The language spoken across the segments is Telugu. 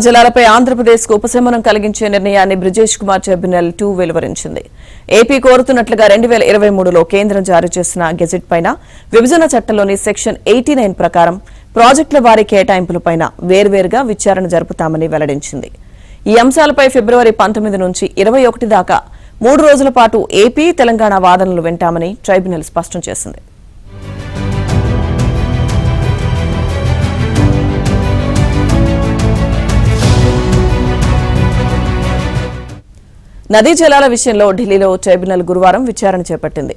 జలాలపై ఆంధ్రప్రదేశ్కు ఉపశమనం కలిగించే నిర్ణయాన్ని బ్రిజేష్ కుమార్ ట్రిబ్యునల్ 2 వెలువరించింది. ఏపీ కోరుతున్నట్లుగా 2023లో కేంద్రం జారీ చేసిన గెజెట్ పైన విభజన చట్టంలోని సెక్షన్ 89 ప్రకారం ప్రాజెక్టుల వారీ కేటాయింపులపైన వేర్వేరుగా విచారణ జరుపుతామని వెల్లడించింది. ఈ అంశాలపై ఫిబ్రవరి 19 నుంచి 21 దాకా 3 రోజుల పాటు ఏపీ, తెలంగాణ వాదనలు వింటామని ట్రైబ్యునల్ స్పష్టం చేసింది. నదీ జలాల విషయంలో ఢిల్లీలో ట్రైబ్యునల్ గురువారం విచారణ చేపట్టింది.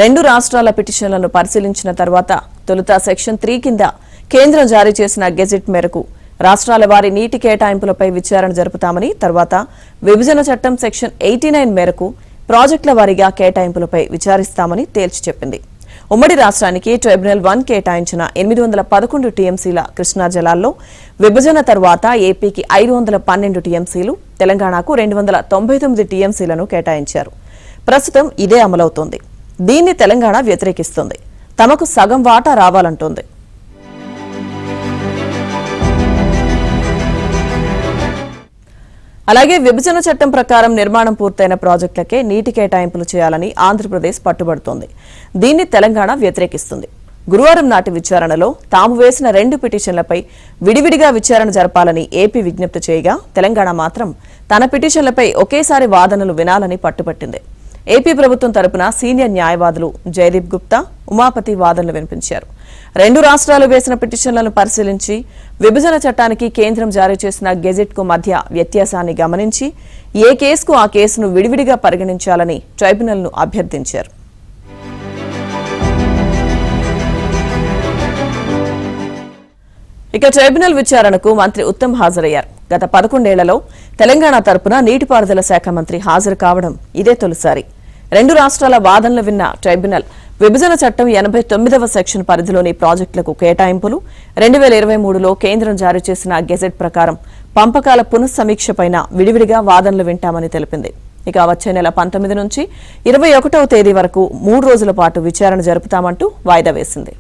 2 రాష్ట్రాల పిటిషన్లను పరిశీలించిన తర్వాత తొలుత సెక్షన్ 3 కింద కేంద్రం జారీ చేసిన గెజెట్ మేరకు రాష్ట్రాల వారి నీటి కేటాయింపులపై విచారణ జరుపుతామని, తర్వాత విభజన చట్టం సెక్షన్ 89 మేరకు ప్రాజెక్టుల వారీగా కేటాయింపులపై విచారిస్తామని తేల్చి చెప్పింది. ఉమ్మడి రాష్ట్రానికి ట్రైబ్యునల్ 1 కేటాయించిన 811 టీఎంసీల కృష్ణా జలాల్లో విభజన తర్వాత ఏపీకి 512 టీఎంసీలు, తెలంగాణకు 299 టీఎంసీలను కేటాయించారు. ప్రస్తుతం ఇదే అమలవుతోంది. దీన్ని తెలంగాణ వ్యతిరేకిస్తోంది. తమకు సగం వాటా రావాలంటోంది. అలాగే విభజన చట్టం ప్రకారం నిర్మాణం పూర్తయిన ప్రాజెక్టులకే నీటి కేటాయింపులు చేయాలని ఆంధ్రప్రదేశ్ పట్టుబడుతోంది. దీన్ని తెలంగాణ వ్యతిరేకిస్తుంది. గురువారం నాటి విచారణలో తాము వేసిన 2 పిటిషన్లపై విడివిడిగా విచారణ జరపాలని ఏపీ విజ్ఞప్తి చేయగా, తెలంగాణ మాత్రం తన పిటిషన్లపై ఒకేసారి వాదనలు వినాలని పట్టుబట్టింది. ఏపీ ప్రభుత్వం తరపున సీనియర్ న్యాయవాదులు జయదీప్ గుప్తా, ఉమాపతి వాదనలు వినిపించారు. 2 రాష్ట్రాలు వేసిన పిటిషన్లను పరిశీలించి విభజన చట్టానికి కేంద్రం జారీ చేసిన గెజెట్ కు మధ్య వ్యత్యాసాన్ని గమనించి ఏ కేసుకు ఆ కేసును విడివిడిగా పరిగణించాలని ట్రైబ్యునల్ ను అభ్యర్థించారు. ఇక ట్రైబ్యునల్ విచారణకు మంత్రి ఉత్తమ్ హాజరయ్యారు. గత 11 ఏళ్లలో తెలంగాణ తరపున నీటిపారుదల శాఖ మంత్రి హాజరు కావడం ఇదే తొలిసారి. 2 రాష్ట్రాల వాదనలు విన్న ట్రైబ్యునల్ విభజన చట్టం 89వ సెక్షన్ పరిధిలోని ప్రాజెక్టులకు కేటాయింపులు, 2023లో కేంద్రం జారీ చేసిన గెజెట్ ప్రకారం పంపకాల పునఃసమీక్షపైన విడివిడిగా వాదనలు వింటామని తెలిపింది. ఇక వచ్చే నెల 19 నుంచి 21వ తేదీ వరకు 3 రోజుల పాటు విచారణ జరుపుతామంటూ వాయిదా వేసింది.